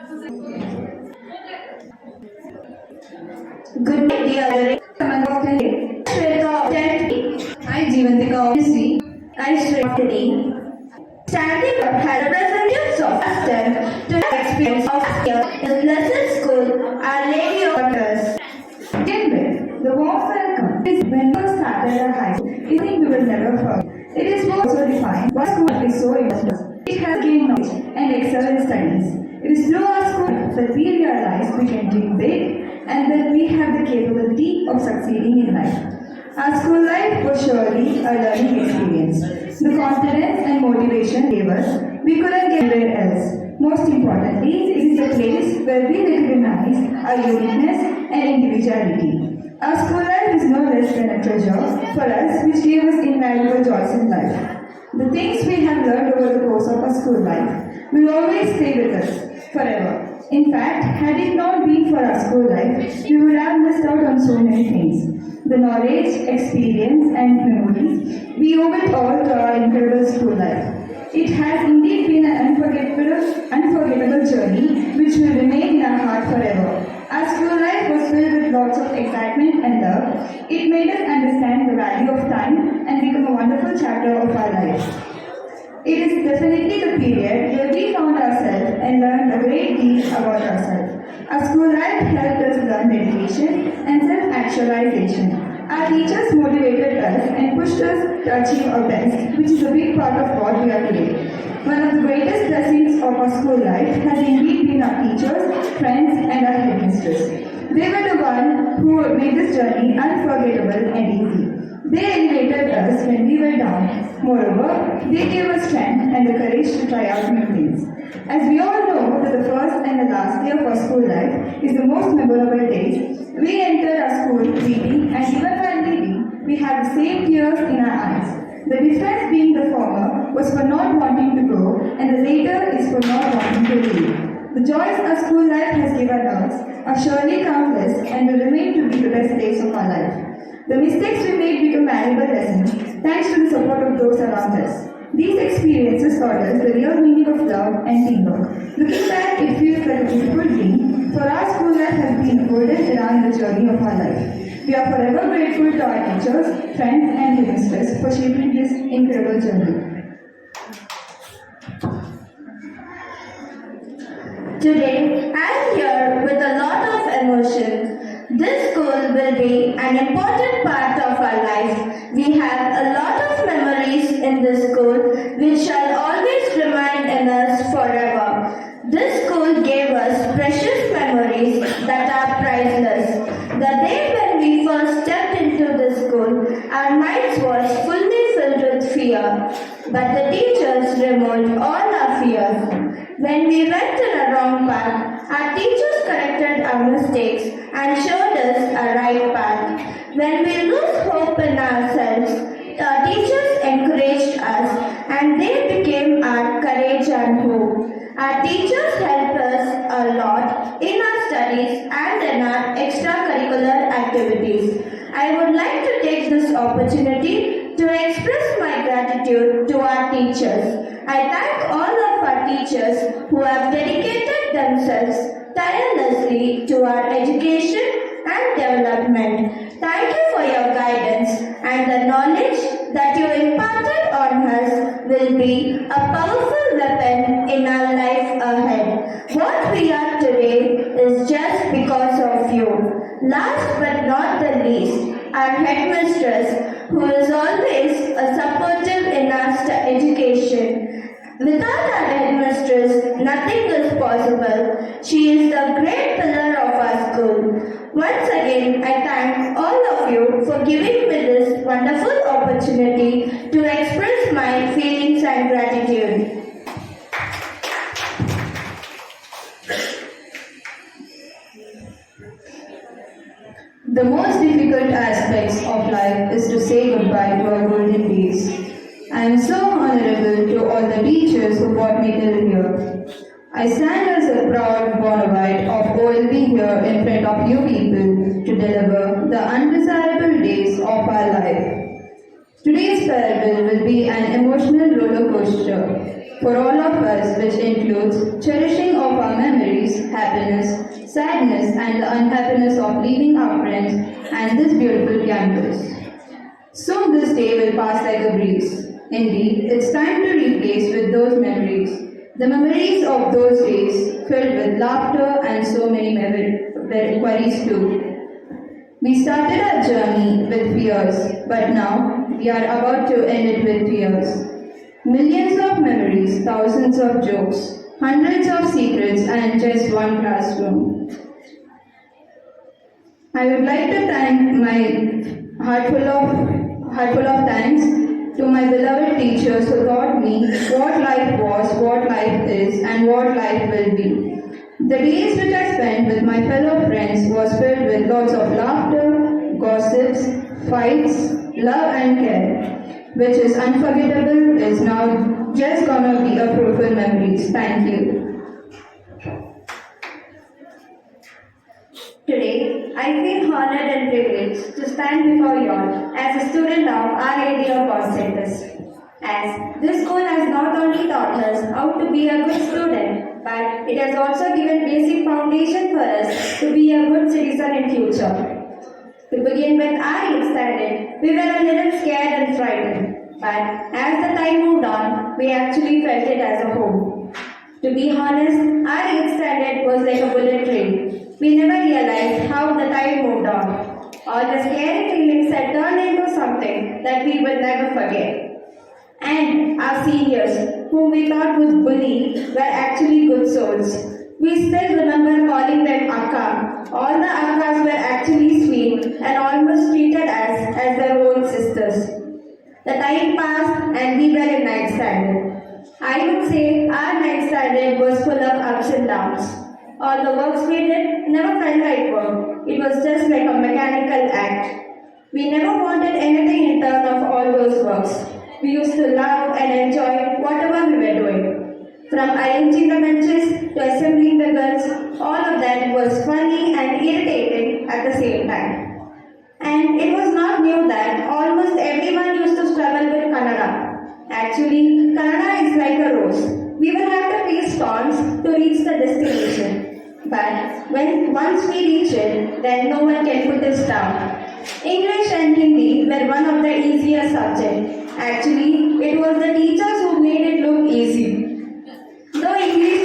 Good day, dear. I, Jeevantika, obviously, I straight today. Standing up had representatives of STEM to experience of here in the Blessed School, Our Lady of Waters. Begin with the warm welcome is when we started our high school. It's something we will never forget. It is also defined why school is so important. It has gained knowledge and excel in studies. It is through our school that we realize we can dream big and that we have the capability of succeeding in life. Our school life was surely a learning experience. The confidence and motivation gave us, we couldn't get anywhere else. Most importantly, it is a place where we recognize our uniqueness and individuality. Our school life is no less than a treasure for us, which gave us invaluable joys in life. The things we have learned over the course of our school life will always stay with us forever. In fact, had it not been for our school life, we would have missed out on so many things. The knowledge, experience, and memories, we owe it all to our incredible school life. It has indeed been an unforgettable journey which will remain in our heart forever. Our school life was filled with lots of excitement and love. It made us understand the value of time and become a wonderful chapter of our life. It is definitely the period where we found ourselves and learned a great deal about ourselves. Our school life helped us learn dedication and self-actualization. Our teachers motivated us and pushed us to achieve our best, which is a big part of what we are today. One of the greatest blessings of our school life has indeed been our teachers, friends, and our headmisters. They were the ones who made this journey unforgettable and easy. They elevated us when we were down. Moreover, they gave us strength and the courage to try out new things. As we all know that the first and the last day of our school life is the most memorable days, we entered our school weeping, and even while leaving, we had the same tears in our eyes. The difference being the former was for not wanting to go, and the later is for not wanting to leave. The joys our school life has given us are surely countless and will remain to be the best days of our life. The mistakes we made become valuable lessons thanks to the support of those around us. These experiences taught us the real meaning of love and teamwork. Looking back, it feels like a beautiful dream, for our school life has been a golden era in the journey of our life. We are forever grateful to our teachers, friends, and ministers for shaping this incredible journey. Today, I am here with a lot of emotion. This school will be an important part of our life. We have a lot of memories in this school which shall always remain in us forever. This school gave us precious memories that are priceless. The day when we first stepped into this school, our minds was fully filled with fear. But the teachers removed all our fears. When we went in a wrong path, our teachers corrected our mistakes and showed us a right path. When we lose hope in ourselves, our teachers encouraged us and they became our courage and hope. Our teachers helped us a lot in our studies and in our extracurricular activities. I would like to take this opportunity to express my gratitude to our teachers. I thank all of our teachers who have dedicated themselves tirelessly to our education and development. Thank you for your guidance, and the knowledge that you imparted on us will be a powerful weapon in our life ahead. What we are today is just because of you. Last but not the least, our headmistress, who is always supportive in our education. Without our headmistress, nothing is possible. She is the great pillar of our school. Once again, I thank all of you for giving me this wonderful opportunity to express my feelings and gratitude. The most difficult aspects of life is to say goodbye to our golden days. I am so honorable to all the teachers who brought me till here. I stand as a proud Bonavite of OLB here in front of you people to deliver the undesirable days of our life. Today's farewell will be an emotional roller coaster for all of us, which includes cherishing of our memories happiness, sadness, and the unhappiness of leaving our friends and this beautiful campus. Soon this day will pass like a breeze. Indeed, it's time to replace with those memories. The memories of those days filled with laughter and so many worries too. We started our journey with fears, but now we are about to end it with tears. Millions of memories, thousands of jokes, hundreds of secrets, and just one classroom. I would like to thank my heartful of thanks to my beloved teachers who taught me what life was, what life is, and what life will be. The days which I spent with my fellow friends was filled with lots of laughter, gossips, fights, love and care, which is unforgettable, is now just gonna be a fruitful memories. Thank you. Today, I feel honored and privileged to stand before you all as a student of Our Lady of Constantus. As this school has not only taught us how to be a good student, but it has also given basic foundation for us to be a good citizen in future. To begin with our 8th standard, we were a little scared and frightened, but as the time moved on, we actually felt it as a home. To be honest, our 8th standard was like a bullet train. We never realized how the time moved on. All the scary feelings had turned into something that we will never forget. And our seniors, whom we thought would bully, were actually good souls. We still remember calling them Akka. All the Akkas were actually sweet and almost treated us as their own sisters. The time passed and we were in 9th standard. I would say our 9th standard was full of ups and downs. All the works we did never felt like work. It was just like a mechanical act. We never wanted anything in turn of all those works. We used to love and enjoy whatever we were doing. From arranging the benches to assembling the girls, all of that was funny and irritating at the same time. And it was not new that almost everyone used to struggle with Kannada. Actually, Kannada is like a rose. We will have to face storms to reach the destination. But once we reach it, then no one can put us down. English and Hindi were one of the easier subjects. Actually, it was the teachers who made it look easy. Though English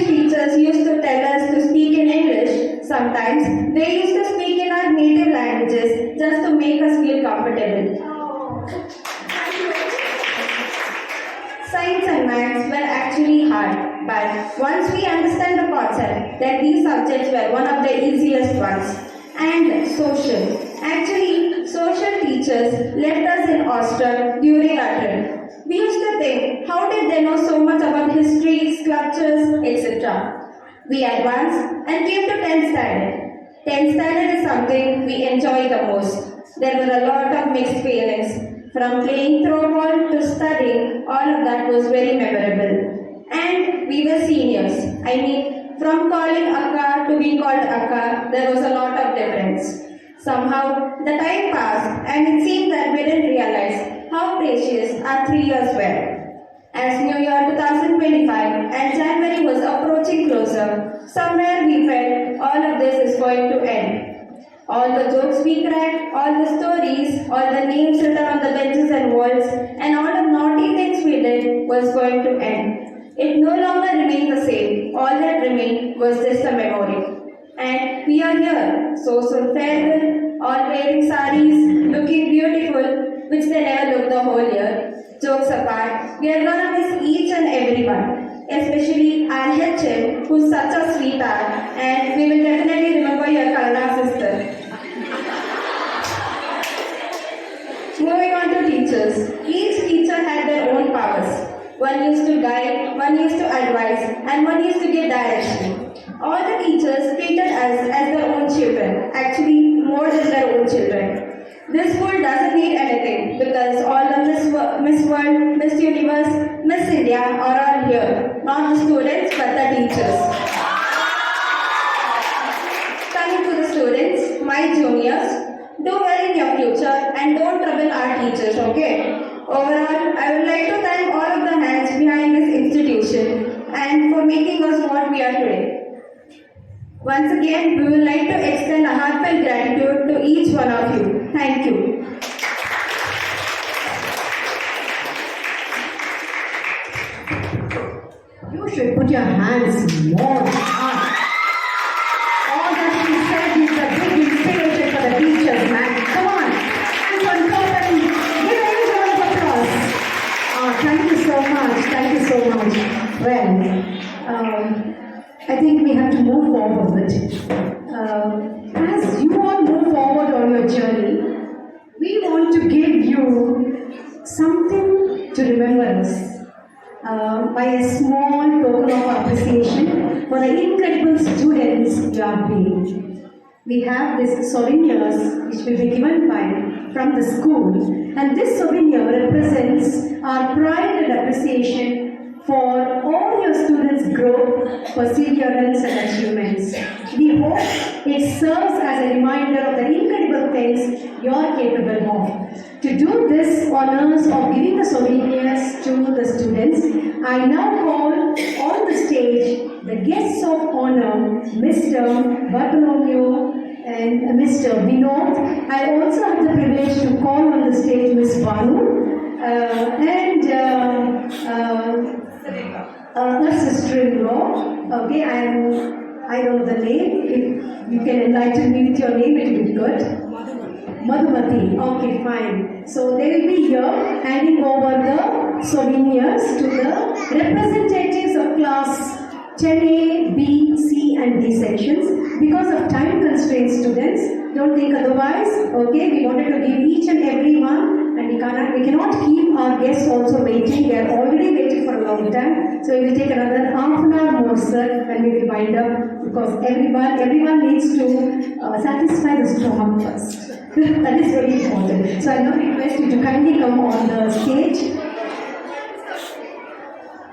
teachers used to tell us to speak in English, sometimes they used to speak in our native languages just to make us feel comfortable. Science and maths were actually hard, but once we understand the concept, then these subjects were one of the easiest ones. And social. Actually, social teachers left us in awestruck during our trip. We used to think, how did they know so much about history, sculptures, etc.? We advanced and came to 10th standard. 10th standard is something we enjoy the most. There were a lot of mixed feelings. From playing throw ball to studying, all of that was very memorable. And we were seniors. I mean, from calling Akka to being called Akka, there was a lot of difference. Somehow, the time passed and it seemed that we didn't realize how precious our 3 years were. As New Year 2025 and January was approaching closer, somewhere we felt all of this is going to end. All the jokes we cracked, all the stories, all the names written on the benches and walls, and all the naughty things we did was going to end. It no longer remained the same. All that remained was just a memory. And we are here, so farewell, all wearing saris, looking beautiful, which they never looked the whole year. Jokes apart, we are gonna miss each and everyone, especially our HM, who's such a sweetheart, and we will definitely remember your Kannada sister. Moving on to teachers. Each teacher had their own powers. One used to guide, one used to advise, and one used to give direction. All the teachers treated us as their own children, actually more than their own children. This school doesn't need anything because all the Miss World, Miss Universe, Miss India are all here. Not the students but the teachers. Coming to the students, my juniors, do well in your future and don't trouble our teachers, okay? Overall, I would like to thank all of the hands behind this institution and for making us what we are today. Once again, we would like to extend a heartfelt gratitude to each one of you. Thank you. You should put your hands more high. All that she said is a big inspiration for the teachers, man. Come on. Hands on top and give a huge round of applause. Thank you so much. Thank you so much. Well, I think we have to move forward. As you all move forward on your journey, we want to give you something to remember us. By a small token of appreciation for the incredible students you have been. We have these souvenirs which will be given from the school, and this souvenir represents our pride and appreciation for all your students' growth, perseverance and achievements. We hope it serves as a reminder of the incredible things you are capable of. To do this honors of giving the souvenirs to the students, I now call on the stage the guests of honor, Mr. Bartholomew and Mr. Vinod. I also have the privilege to call on the stage Ms. Banu and her sister-in-law. Okay, I don't know the name. If you can enlighten me with your name, it will be good. Madhumati. Okay, fine. So they will be here handing over the souvenirs to the representatives of class 10A, B, C and D sections. Because of time constraints, students, don't think otherwise. Okay, we wanted to give each and every one, and we cannot keep our guests also waiting. They are already waiting for a long time. So we will take another half an hour more, sir, and we will wind up, because everyone needs to satisfy the stomach first. That is very important. So I now request you to kindly come on the stage.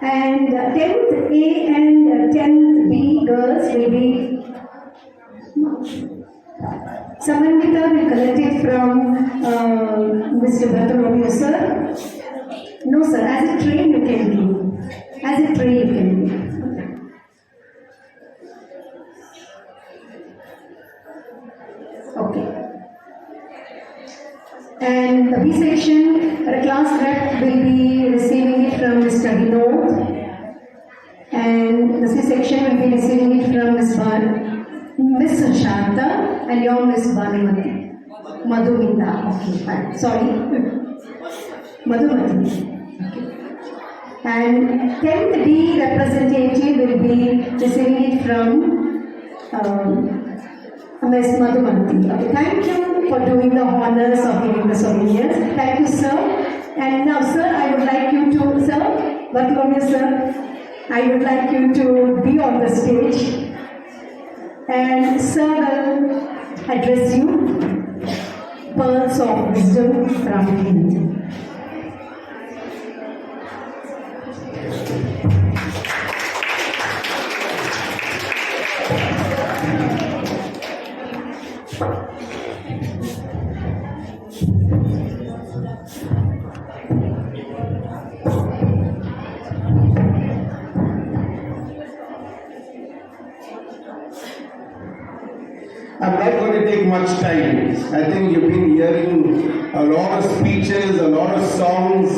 And 10th A and 10th B girls will be Samantha will collect it from Mr. Bartholomew, sir. No, sir. As a tray you can be. As a tray you can be. Okay. And the B section, the class rep will be receiving it from Mr. Vinod. And the C section will be receiving it from Miss Shanta and your Miss Bhanumati. Madhumita. Okay, fine. Sorry. Madhumati. Okay. And 10th D representative will be receiving it from Ms. Madhumati. Okay, thank you for doing the honors of giving the souvenirs. Thank you, sir. And now, sir, I would like you to, sir, Bartholomew, sir, I would like you to be on the stage. And sir will address you, pearls of wisdom from him. I'm not going to take much time. I think you've been hearing a lot of speeches, a lot of songs,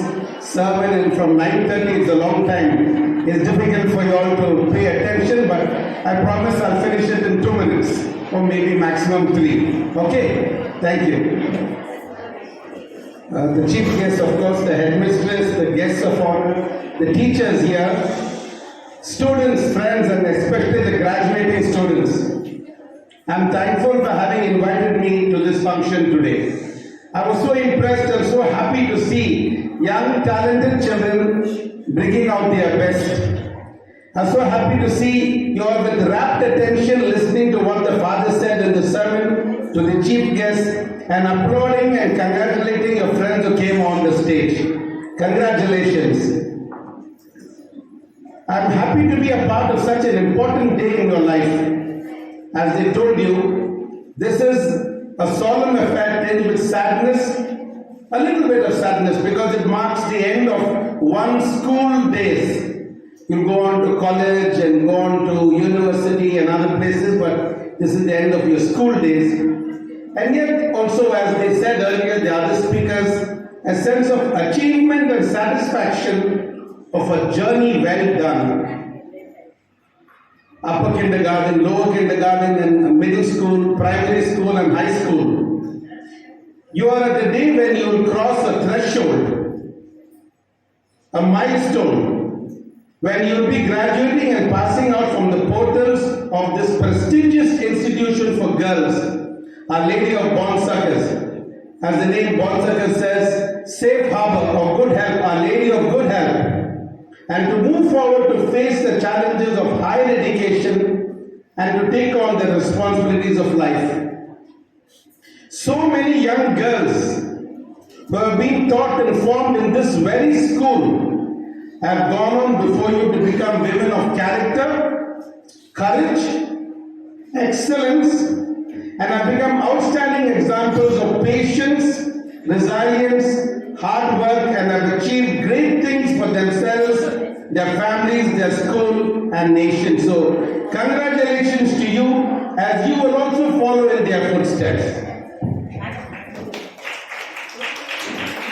sermon, and from 9:30 it's a long time. It's difficult for you all to pay attention, but I promise I'll finish it in 2 minutes, or maybe maximum 3. Okay? Thank you. The chief guest, of course, the headmistress, the guests of honor, the teachers here, students, friends, and especially the graduating students. I'm thankful for having invited me to this function today. I was so impressed and so happy to see young, talented children bringing out their best. I'm so happy to see you all with rapt attention listening to what the father said in the sermon, to the chief guest, and applauding and congratulating your friends who came on the stage. Congratulations. I'm happy to be a part of such an important day in your life. As they told you, this is a solemn affair tinged with sadness a little bit of sadness because it marks the end of one school days. You go on to college and go on to university and other places, but this is the end of your school days. And yet also, as they said earlier, the other speakers, a sense of achievement and satisfaction of a journey well done. Upper kindergarten, lower kindergarten and middle school, primary school and high school. You are at the day when you will cross a threshold, a milestone, when you will be graduating and passing out from the portals of this prestigious institution for girls, Our Lady of Bonsuckers. As the name Bonsuckers says, safe harbor or good help, Our Lady of Good Help. And to move forward to face the challenges of higher education and to take on the responsibilities of life. So many young girls who have been taught and formed in this very school have gone on before you to become women of character, courage, excellence, and have become outstanding examples of patience, resilience, hard work, and have achieved great things for themselves, their families, their school, and nation. So, congratulations to you, as you will also follow in their footsteps.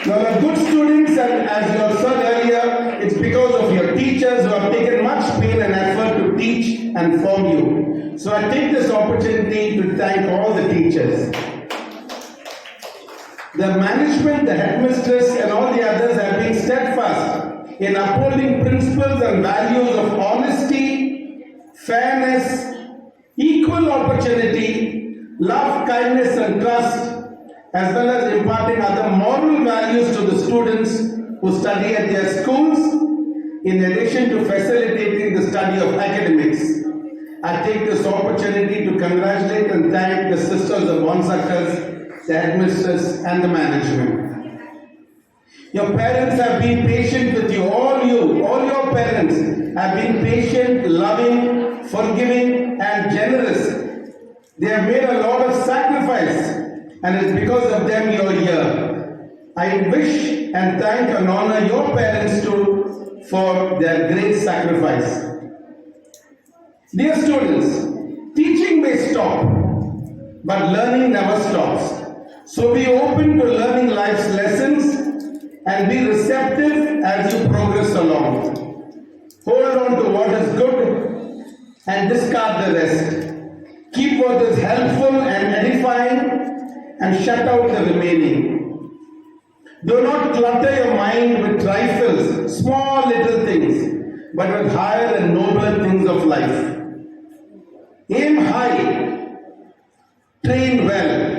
You are good students, and as you have said earlier, it's because of your teachers who have taken much pain and effort to teach and form you. So I take this opportunity to thank all the teachers. The management, the headmistress, and all the others have been steadfast in upholding principles and values of honesty, fairness, equal opportunity, love, kindness, and trust, as well as imparting other moral values to the students who study at their schools, in addition to facilitating the study of academics. I take this opportunity to congratulate and thank the Sisters of Bonsuckers, the headmistress, and the management. Your parents have been patient with you, all your parents have been patient, loving, forgiving, and generous. They have made a lot of sacrifice, and it's because of them you're here. I wish and thank and honor your parents too for their great sacrifice. Dear students, teaching may stop, but learning never stops. So be open to learning life's lessons and be receptive as you progress along. Hold on to what is good and discard the rest. Keep what is helpful and edifying and shut out the remaining. Do not clutter your mind with trifles, small little things, but with higher and nobler things of life. Aim high, train well.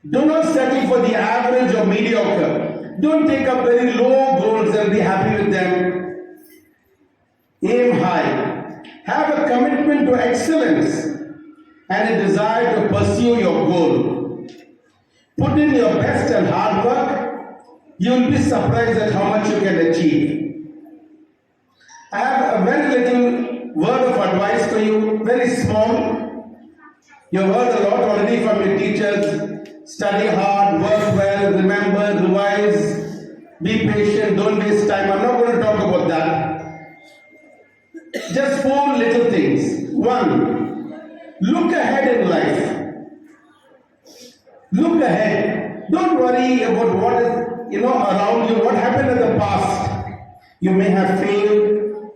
Do not settle for the average or mediocre. Don't take up very low goals and be happy with them. Aim high. Have a commitment to excellence and a desire to pursue your goal. Put in your best and hard work. You will be surprised at how much you can achieve. I have a very little word of advice for you, very small. You have heard a lot already from your teachers. Study hard, work well, remember, revise, be patient, don't waste time. I'm not going to talk about that. Just 4 little things. 1, look ahead in life. Look ahead. Don't worry about what is around you, what happened in the past. You may have failed.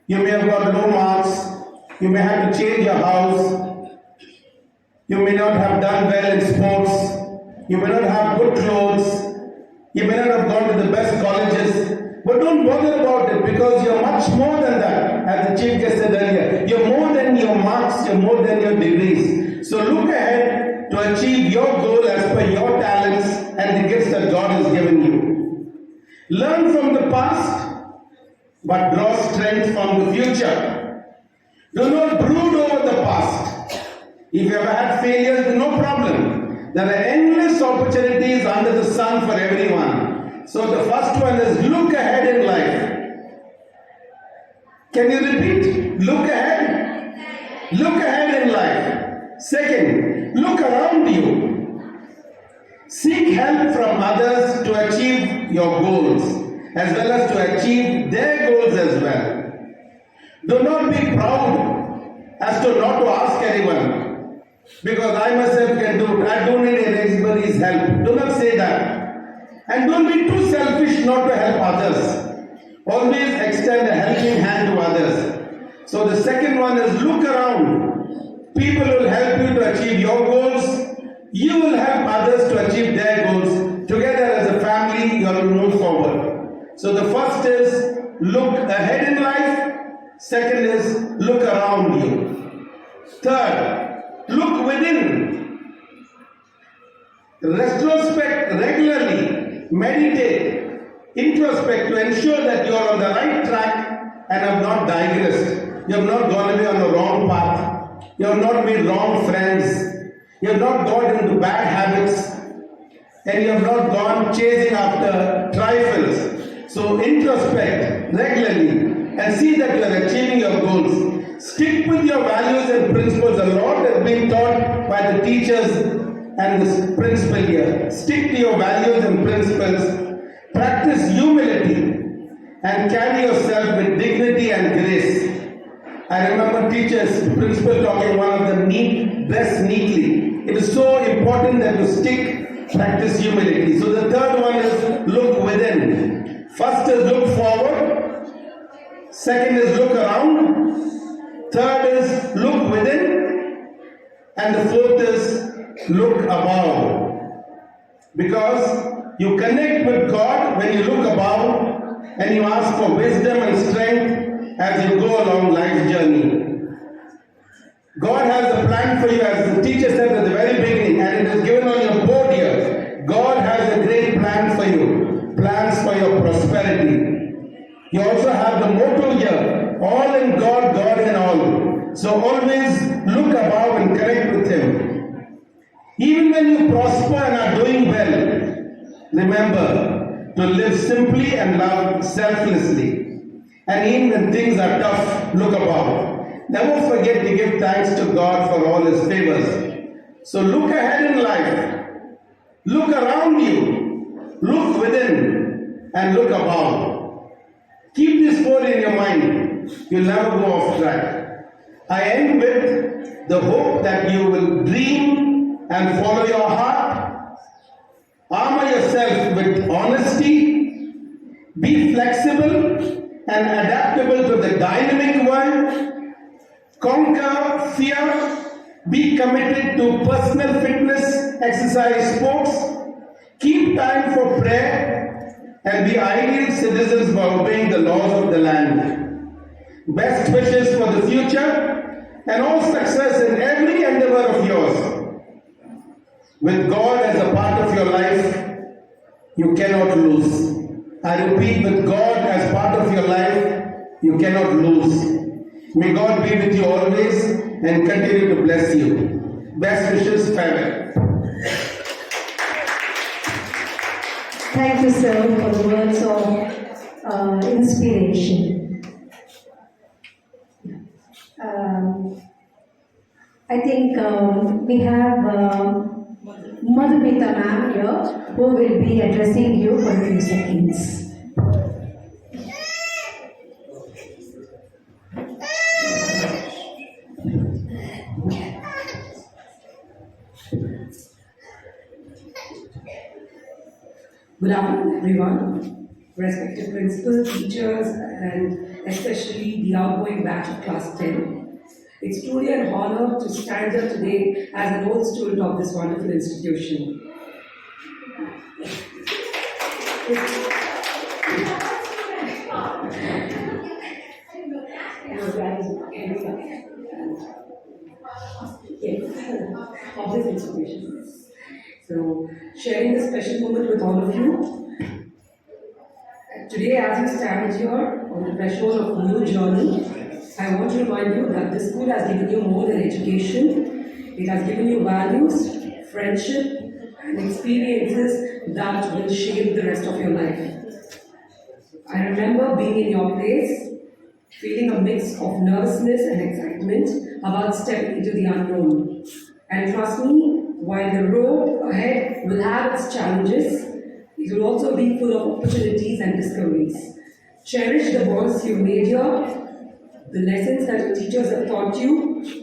You may have got low marks. You may have to change your house. You may not have done well in sports. You may not have good clothes. You may not have gone to the best colleges. But don't bother about it, because you're much more than that. As the chief guest said earlier, you're more than your marks, you're more than your degrees. So look ahead to achieve your goal as per your talents and the gifts that God has given you. Learn from the past, but draw strength from the future. Do not brood over the past. If you ever had failures, then no problem. There are endless opportunities under the sun for everyone. So the first one is look ahead in life. Can you repeat? Look ahead. Look ahead in life. Second, look around you. Seek help from others to achieve your goals, as well as to achieve their goals as well. Do not be proud as to not to ask anyone, because I myself can do it. I don't need anybody's help. Do not say that. And don't be too selfish not to help others. Always extend a helping hand to others. So the second one is look around. People will help you to achieve your goals. You will help others to achieve their goals. Together as a family, you will move forward. So the first is look ahead in life. Second is look around you. Third, look within. Retrospect regularly. Meditate. Introspect to ensure that you are on the right track and have not digressed. You have not gone away on the wrong path. You have not made wrong friends. You have not got into bad habits. And you have not gone chasing after trifles. So introspect regularly and see that you are achieving your goals. Stick with your values and principles. A lot has been taught by the teachers and the principal here. Stick to your values and principles. Practice humility and carry yourself with dignity and grace. I remember teachers, principal talking one of them dress neatly. It is so important that you practice humility. So the third one is look within. First is look forward. Second is look around. Third is look within. And the fourth is look above. Because you connect with God when you look above and you ask for wisdom and strength as you go along life's journey. God has a plan for you, as the teacher said at the very beginning, and it is given on your board here. God has a great plan for you, plans for your prosperity. You also have the motto here, all in God, God in all. So always look above and connect with Him. Even when you prosper and are doing well, remember to live simply and love selflessly. And even when things are tough, look above. Never forget to give thanks to God for all His favors. So look ahead in life. Look around you. Look within and look above. Keep this four in your mind. You'll never go off track. I end with the hope that you will dream and follow your heart. Armor yourself with honesty. Be flexible and adaptable to the dynamic world. Conquer fear. Be committed to personal fitness, exercise, sports. Keep time for prayer and be ideal citizens by obeying the laws of the land. Best wishes for the future and all success in every endeavor of yours. With God as a part of your life, you cannot lose. I repeat, with God as part of your life, you cannot lose. May God be with you always and continue to bless you. Best wishes, farewell. Thank you, sir, for the words of inspiration. I think we have Madhumita ma'am here who will be addressing you for a few seconds. Good afternoon, everyone. Respected principals, teachers, and especially the outgoing batch of Class 10. It's truly an honor to stand here today as an old student of this wonderful institution. Of this institution. So, sharing this special moment with all of you. Today, as you stand here on the threshold of a new journey, I want to remind you that this school has given you more than education. It has given you values, friendship, and experiences that will shape the rest of your life. I remember being in your place, feeling a mix of nervousness and excitement about stepping into the unknown. And trust me, While the road ahead will have its challenges, it will also be full of opportunities and discoveries. Cherish the bonds you made here, the lessons that your teachers have taught you.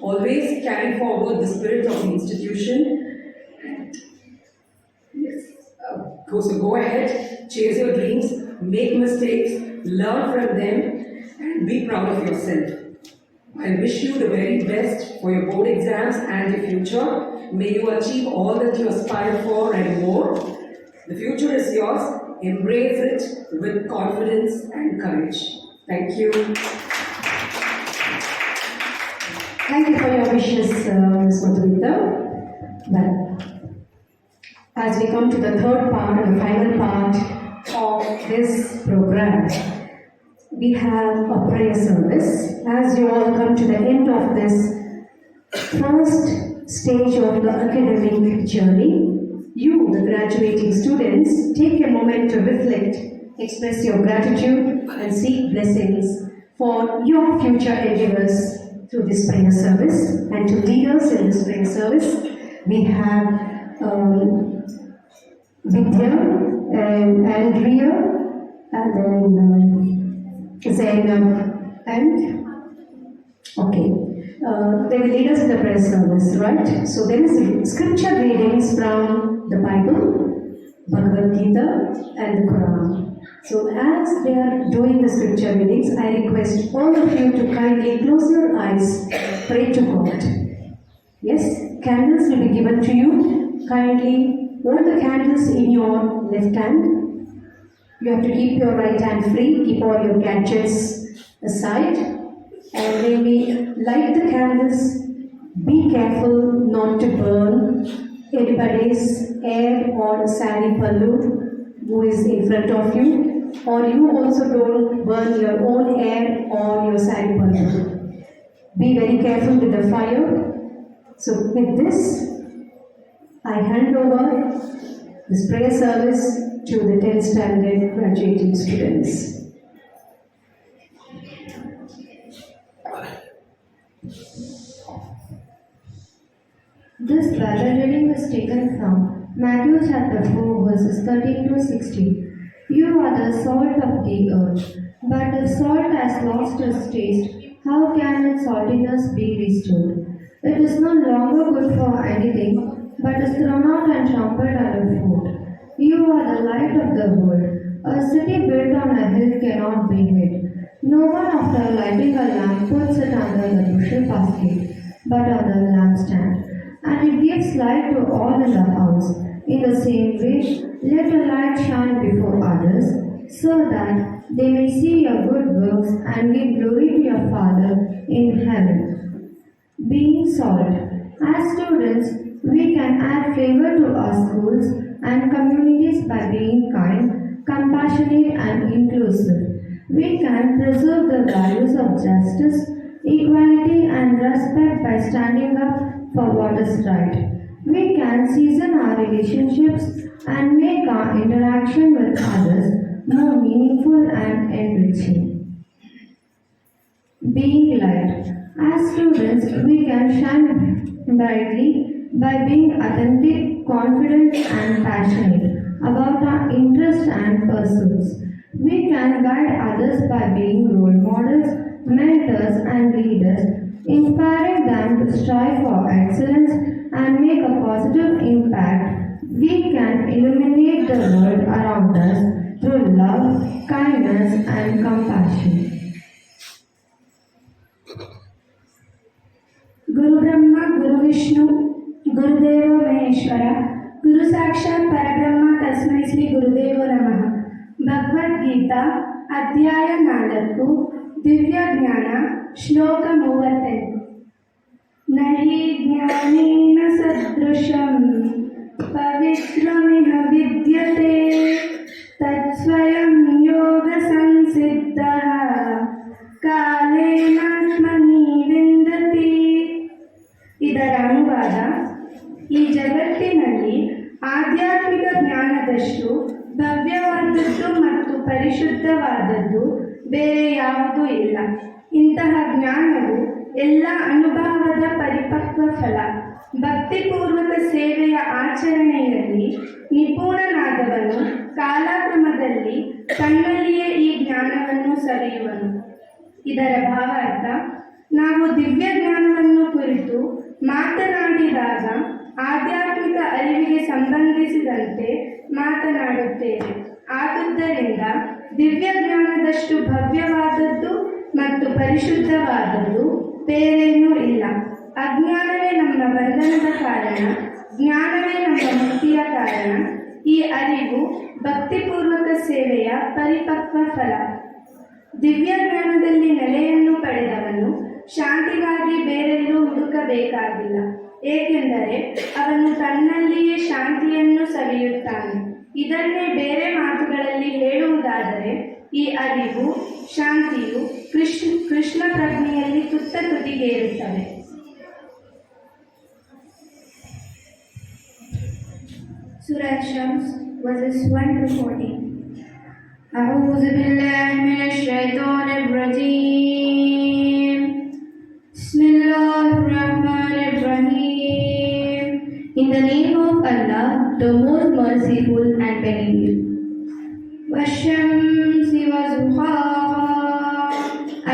Always carry forward the spirit of the institution. Yes. So go ahead, chase your dreams, make mistakes, learn from them, and be proud of yourself. I wish you the very best for your board exams and your future. May you achieve all that you aspire for and more. The future is yours. Embrace it with confidence and courage. Thank you. Thank you for your wishes, Ms. Madhurita. Well, as we come to the third part, the final part of this program, we have a prayer service. As you all come to the end of this first stage of the academic journey, you, the graduating students, take a moment to reflect, express your gratitude, and seek blessings for your future endeavors through this prayer service. And to lead us in this prayer service, we have Vidya and Andrea, and then Zainab, and they will lead us in the prayer service, right? So there is scripture readings from the Bible, Bhagavad Gita, and the Quran. So as they are doing the scripture readings, I request all of you to kindly close your eyes, pray to God. Yes, candles will be given to you. Kindly hold the candles in your left hand. You have to keep your right hand free, keep all your gadgets aside. And when we light the candles, be careful not to burn anybody's hair or sari pallu who is in front of you, or you also don't burn your own hair or your sari pallu. Be very careful with the fire. So with this, I hand over this prayer service to the 10th standard graduating students. This Bible reading is taken from Matthew chapter 4 verses 13 to 16. You are the salt of the earth, but if salt has lost its taste, how can its saltiness be restored? It is no longer good for anything, but is thrown out and trampled underfoot. You are the light of the world. A city built on a hill cannot be hid. No one after lighting a lamp puts it under the bushel basket, but on the lampstand, and it gives light to all in the house. In the same way, let a light shine before others, so that they may see your good works and give glory to your Father in heaven. Being salt, as students, we can add flavor to our schools and communities by being kind, compassionate, and inclusive. We can preserve the values of justice, equality, and respect by standing up for what is right. We can season our relationships and make our interaction with others more meaningful and enriching. Being light. As students, we can shine brightly by being authentic, confident, and passionate about our interests and pursuits. We can guide others by being role models, mentors, and leaders, inspiring them to strive for excellence and make a positive impact. We can illuminate the world around us through love, kindness, and compassion. Guru Brahma, Guru Vishnu, Gurudeva Maheshwara, Guru Sakshat Parabrahma Tasmai Sri Gurudeva Namaha. Bhagavad Gita, Adhyaya 4, Divya Jnana, Shloka 38. Nahi jnanena sadrusham, pavitramih vidyate, tatsvayam yoga sansiddha, ಕಾಲೇನಾತ್ಮನಿ ವಿಂದತಿ. ಇದರ ಅನುವಾದ: ಈ ಜಗತ್ತಿನಲ್ಲಿ ಆಧ್ಯಾತ್ಮಿಕ ಜ್ಞಾನದಷ್ಟು ಭವ್ಯವಾದದ್ದು ಮತ್ತು ಪರಿಶುದ್ಧವಾದದ್ದು ಬೇರೆ ಯಾವುದೂ ಇಲ್ಲ. ಇಂತಹ ಜ್ಞಾನವು ಎಲ್ಲ ಅನುಭವದ ಪರಿಪಕ್ವ ಫಲ. ಭಕ್ತಿಪೂರ್ವಕ ಸೇವೆಯ ಆಚರಣೆಯಲ್ಲಿ ನಿಪುಣನಾದವನು ಕಾಲಕ್ರಮದಲ್ಲಿ ತನ್ನಲ್ಲಿಯೇ ಈ ಜ್ಞಾನವನ್ನು ಸವಿಯುವನು. ಇದರ ಭಾವಾರ್ಥ, ನಾವು ದಿವ್ಯ ಜ್ಞಾನವನ್ನು ಕುರಿತು ಮಾತನಾಡಿದಾಗ ಆಧ್ಯಾತ್ಮಿಕ ಅರಿವಿಗೆ ಸಂಬಂಧಿಸಿದಂತೆ ಮಾತನಾಡುತ್ತೇವೆ. ಆದುದರಿಂದ ದಿವ್ಯ ಜ್ಞಾನದಷ್ಟು ಭವ್ಯವಾದದ್ದು ಮತ್ತು ಪರಿಶುದ್ಧವಾದದ್ದು ಬೇರೇನೂ ಇಲ್ಲ. ಅಜ್ಞಾನವೇ ನಮ್ಮ ಬಂಧನದ ಕಾರಣ, ಜ್ಞಾನವೇ ನಮ್ಮ ಮುಕ್ತಿಯ ಕಾರಣ. ಈ ಅರಿವು ಭಕ್ತಿಪೂರ್ವಕ ಸೇವೆಯ ಪರಿಪಕ್ವ ಫಲ. ದಿವ್ಯ ಜ್ಞಾನದಲ್ಲಿ ನೆಲೆಯನ್ನು ಪಡೆದವನು ಶಾಂತಿಗಾಗಿ ಬೇರೆಲ್ಲೂ ಹುಡುಕಬೇಕಾಗಿಲ್ಲ, ಏಕೆಂದರೆ ಅವನು ತನ್ನಲ್ಲಿಯೇ ಶಾಂತಿಯನ್ನು ಸವಿಯುತ್ತಾನೆ. ಇದನ್ನೇ ಬೇರೆ ಮಾತುಗಳಲ್ಲಿ ಹೇಳುವುದಾದರೆ, ಈ ಅರಿವು, ಶಾಂತಿಯು ಕೃಷ್ಣ ಪ್ರಜ್ಞೆಯಲ್ಲಿ ತುತ್ತ ತುದಿಗೇರುತ್ತವೆ. Surah Shams, verses 1 to 14. أعوذ بالله من الشيطان الرجيم. بسم الله الرحمن الرحيم. In the name of Allah, the most merciful and benevolent. والشمس وضحاها.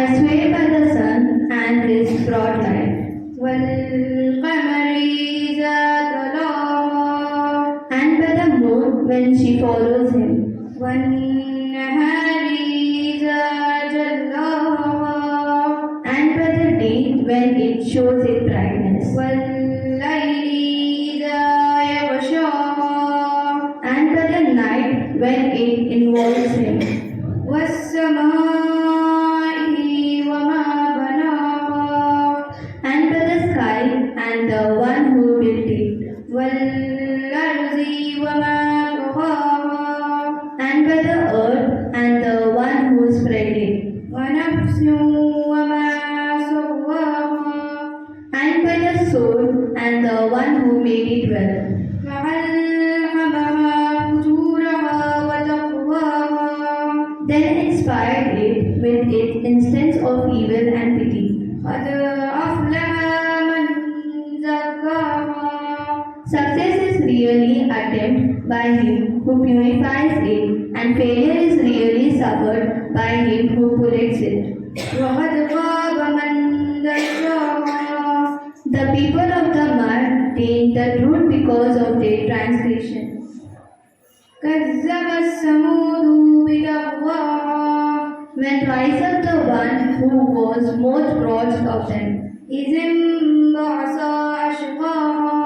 I swear by the sun and his broad light. والقمر إذا تلاها. And by the moon when she follows him. والنهار إذا جلاها. And by the day when it shows its brightness. والليل إذا يغشاها. And by the night when it involves him. والسماء وما بناها. And by the sky and the one who built it. والأرض وما طحاها. And by the earth and the one who spread it. ونفس وما سواها. And by the soul and the one who made it well. فألهمها فجورها وتقواها. Then inspired it with its instance of evil and pity. قد أفلح من زكاها. Success is really attained by him who purifies it, and failure is really suffered by him who pollutes it. وقد خاب من دساها. The people of the mud take the truth because of their transgression. كذب الثمود بتقواها. When rise up the one who was most broad of them. إذ انبعث أشقاها.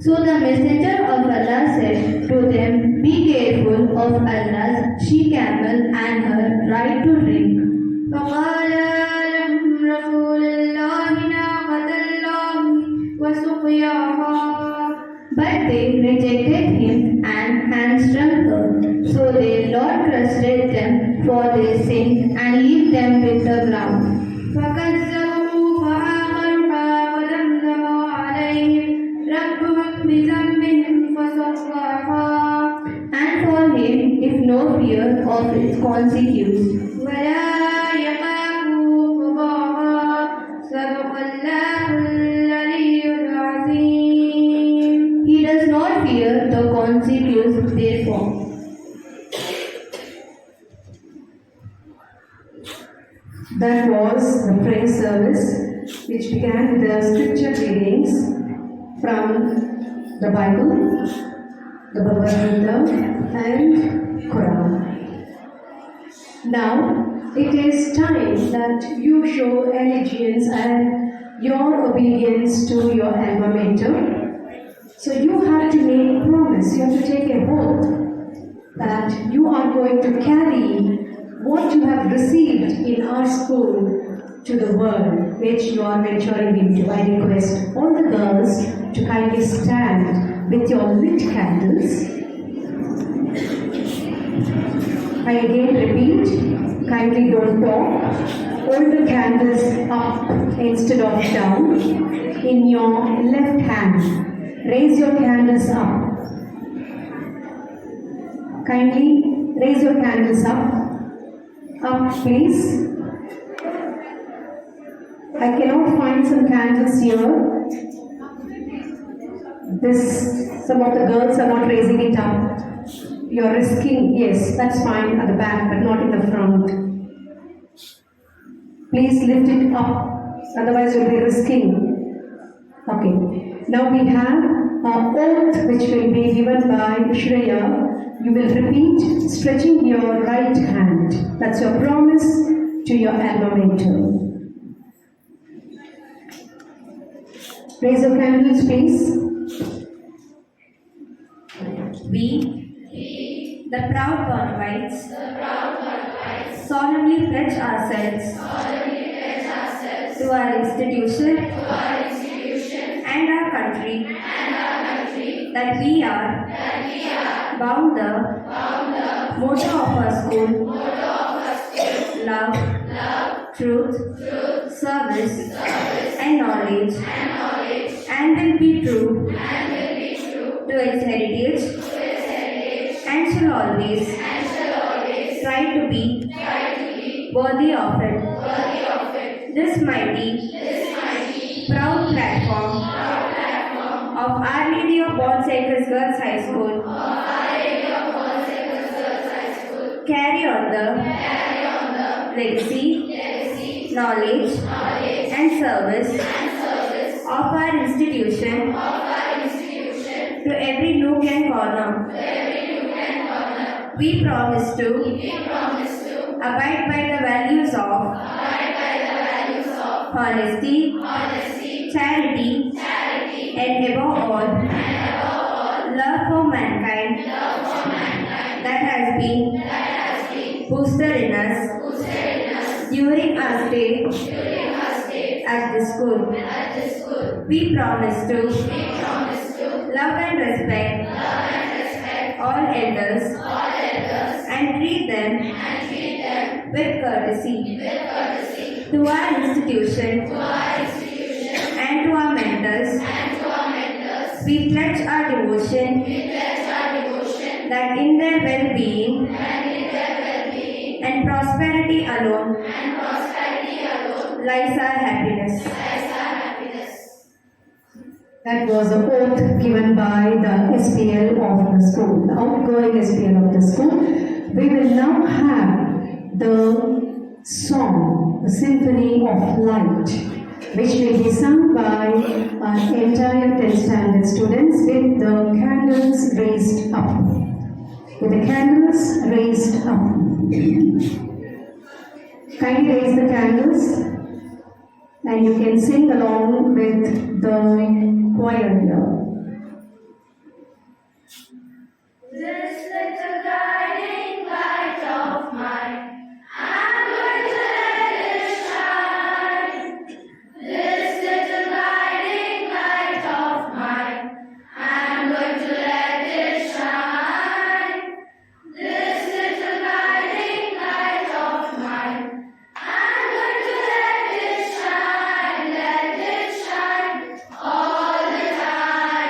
So the messenger of Allah said to them, be careful of Allah's she-camel and her right to drink. فقال لهم رسول الله ناقة الله وسقياها. But they rejected him and hamstrung her. So their Lord trusted them for their sin and leave them with the ground. فكذبوا فعقروها فدمدم عليهم ربهم بذنبهم فسواها. And for him, if no fear of its consequences. ولا يخاف عقباها. صدق الله العلي العظيم. He does not fear the consequences therefore. That was the praise service, which began with the scripture readings from the Bible, the Bhagavad Gita, and Quran. Now, it is time that you show allegiance and your obedience to your alma mater. So you have to make promise, you have to take a oath that you are going to carry what you have received in our school to the world which you are venturing into. I request all the girls to kindly stand with your lit candles. I again repeat, kindly don't talk. Hold the candles up instead of down in your left hand. Raise your candles up. Kindly raise your candles up. Up, please. I cannot find some candles here. Some of the girls are not raising it up. You're risking, yes, that's fine at the back, but not in the front. Please lift it up, otherwise you'll be risking. Okay. Now we have an oath which will be given by Shreya. You will repeat, stretching your right hand. That's your promise to your alma mater. Raise your candles, please. We, the proud Bonvites, solemnly pledge ourselves to our institution and our country that we are bound the motto of our school, love, truth, service, and knowledge, and will be true to its heritage and shall always try to be worthy of it. This mighty, proud platform of Our Lady of All Sacred Girls High School carry on the legacy, knowledge, and service of our institution to every nook and corner. We promise to abide by the values of honesty, charity, and above all, love for mankind that has been boosted in us during our stay at the school. We promise to love and respect all elders and treat them with courtesy. To our institution and to our mentors, we pledge our devotion that in their well-being and prosperity alone lies our happiness. That was an oath given by the SPL of the school, the outgoing SPL of the school. We will now have the song, the Symphony of Light, which will be sung by our entire 10th standard students with the candles raised up. With the candles raised up. Kindly raise the candles and you can sing along with the choir here. This little guiding light of mine, I'm going to let it shine. This little guiding light of mine, I'm going to let it shine. This little guiding light of mine, I'm going to let it shine all the time.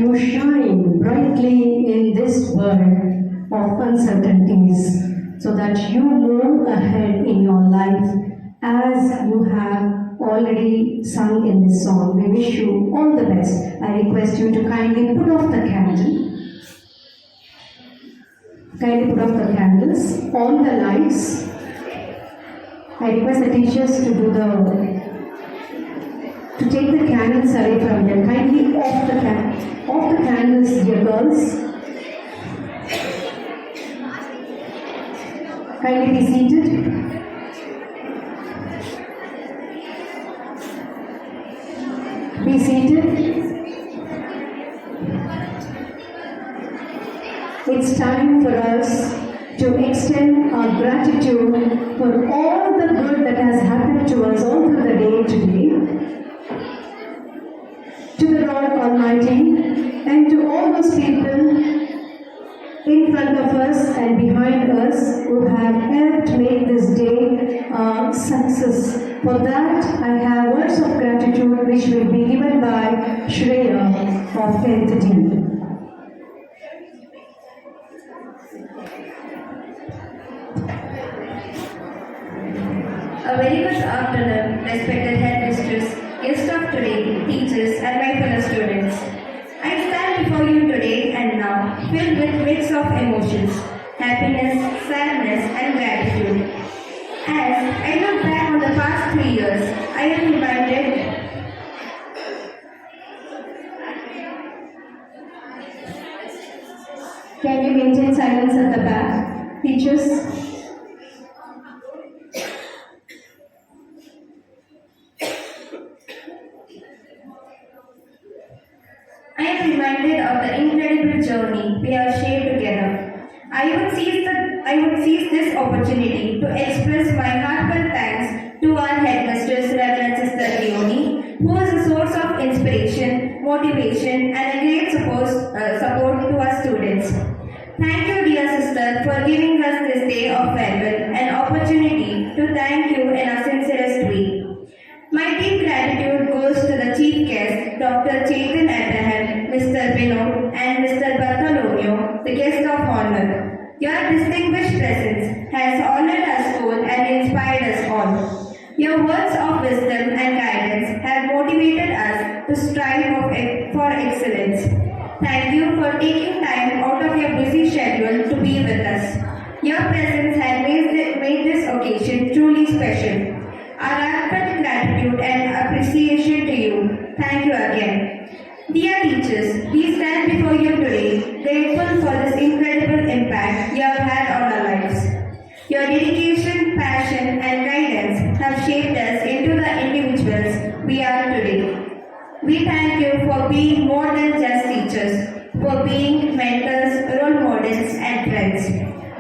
you shine brightly in this world of uncertainties, so that you move ahead in your life as you have already sung in this song. We wish you all the best. I request you to kindly put off the candle. Kindly put off the candles, on the lights. I request the teachers to take the candles away from them. Kindly off the candles, dear girls. Kindly be seated. Be seated. It's time for us to extend our gratitude for all the good that has happened to us all through the day today, to the Lord Almighty, and to all those people in front of us and behind us who have helped make this day a success. For that, I have words of gratitude which will be given by Shreya of 10th D. A very good afternoon, respected headmistress, guests of today, teachers, and my fellow students. I stand before you today and now, filled with mix of emotions, happiness, sadness, and gratitude. As I look back on the past 3 years, I am reminded Can you maintain silence at the back? Teachers? I am reminded of the incredible journey we have shared together. I would seize this opportunity to express my heartfelt thanks to our headmistress, Reverend Sister Leonie, who is a source of inspiration, motivation, and a great support to our students. Thank you, dear sister, for giving us this day of farewell and opportunity to thank you in our sincerest way. My deep gratitude goes to the chief guest, Dr. Chetan Abraham, Mr. Vinod, and Mr. Bartholomew, the guest of honor. Your distinguished presence has honored our school and inspired us all. Your words of wisdom and guidance have motivated us to strive for excellence. Thank you for taking time out of your busy schedule to be with us. Your presence has made this occasion truly special. Our heartfelt gratitude and appreciation to you. Thank you again. Dear teachers, we stand before you today, grateful for this incredible impact you have had on our lives. Your dedication, passion, and guidance have shaped us into the individuals we are today. We thank you for being more than just teachers, for being mentors, role models, and friends.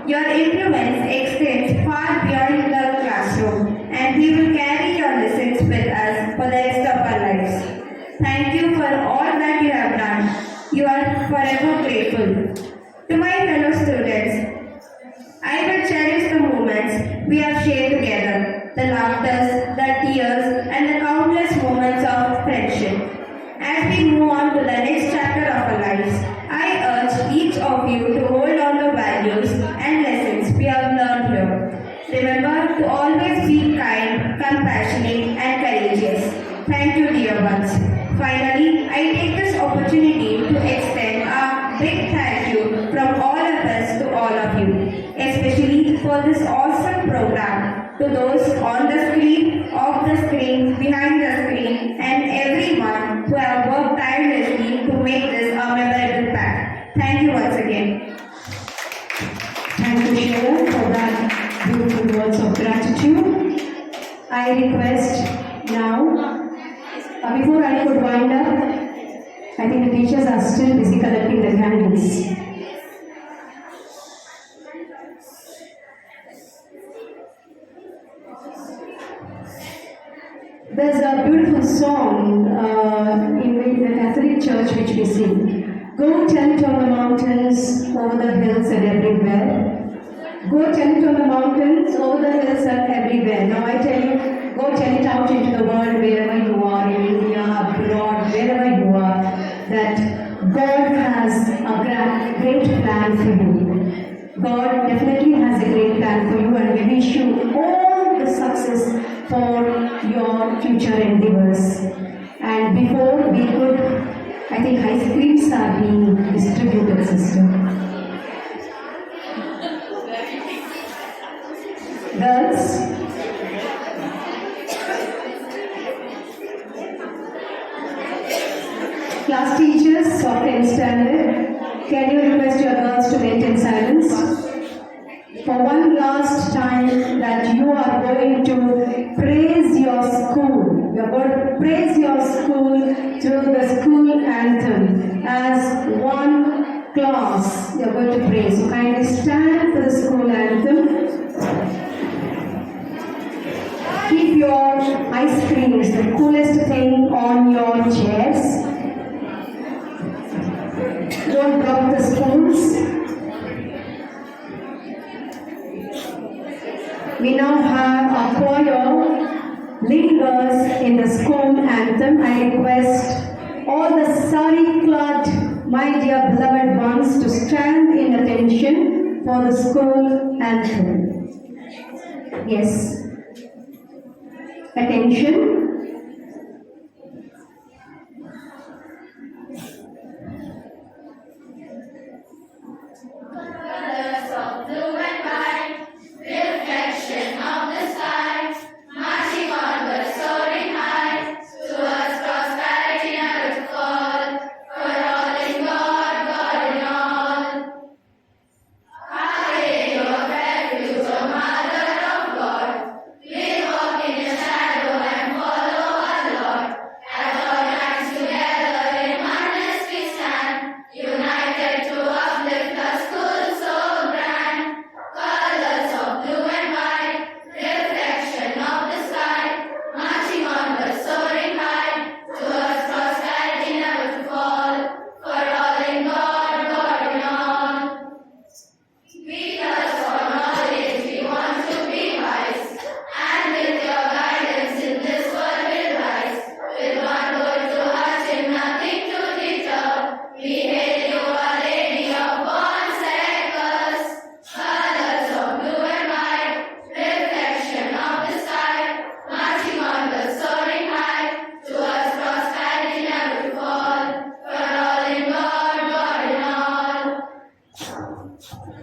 Your influence extends far beyond the classroom, and we will carry your lessons with us for the rest of our lives. Thank you for all that you have done. You are forever grateful. To my fellow students, I will cherish the moments we have shared together, the laughters, the tears, and the countless moments of friendship. As we move on to the next chapter of our lives, I urge each of you to hold on to values and lessons we have learned here. Remember to always be kind, compassionate, and courageous. Thank you, dear ones. Finally, I take this opportunity to extend a big thank you from all of us to all of you, especially for this awesome program, to those on the screen, off the screen, behind the screen, and everyone who have worked tirelessly to make this a memorable pact. Thank you once again. Thank you, Sheila, for that beautiful words of gratitude. I request now, before I could wind up, I think the teachers are still busy collecting the candles. There's a beautiful song in the Catholic Church which we sing. Go tell it on the mountains, over the hills and everywhere. Go tell it on the mountains, over the hills and everywhere. Now I tell you, go tell it out into the world wherever you are, in India, abroad, wherever you are, that God has a great plan for you. God definitely has a great plan for you, and we wish you all the success for your future endeavors. And before we could, I think ice creams are being distributed, sister. Girls, class teachers of 10th standard, can you request your girls to maintain silence? For one last time that you are going to praise your school. You are going to praise your school through the school anthem. As one class, you are going to praise. So kindly stand for the school anthem. Keep your ice creams, the coolest thing, on your chairs. Don't drop the spoons. We now have our choir leaders in the school anthem. I request all the sari-clad, my dear beloved ones, to stand in attention for the school anthem. Yes. Attention. Colors of blue and white, reflection of the sky, marching onward, soaring high, towards prosperity never to fall, for all in God, God in all. High your refuge, O Mother of God, we walk in your shadow and follow our Lord. At all times together in oneness we stand, united to uplift our school so grand. Colors of blue and white, reflection of the sky, marching onward, soaring high, towards prosperity never to fall, for all in God, God in all. We thirst for knowledge, we want to be wise, and with your guidance in this world we'll rise. With one goal to achieve, nothing to deter, we hail you, Our Lady of Born Secours. Colors of blue and white, reflection of the sky, marching onward, soaring high, towards prosperity never to fall, for all in God, God in all.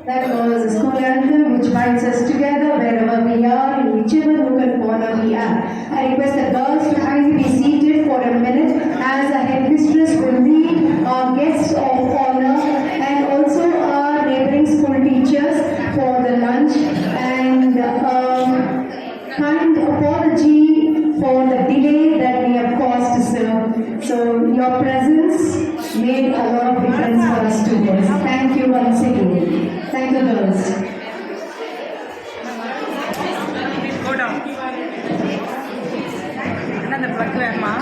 That was the school anthem which binds us together wherever we are, in whichever nook and corner we are. I request the girls to kindly be seated for a minute as our headmistress will lead our guests of honor and also our neighboring school teachers for the lunch, and kind apology for the delay that we have caused to serve. So your presence made a lot of difference for us today. Thank you once again. Thank you, girls. Go down. Another plug grandma.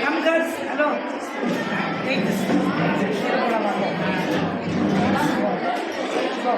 Come girls, hello. Take this. Go.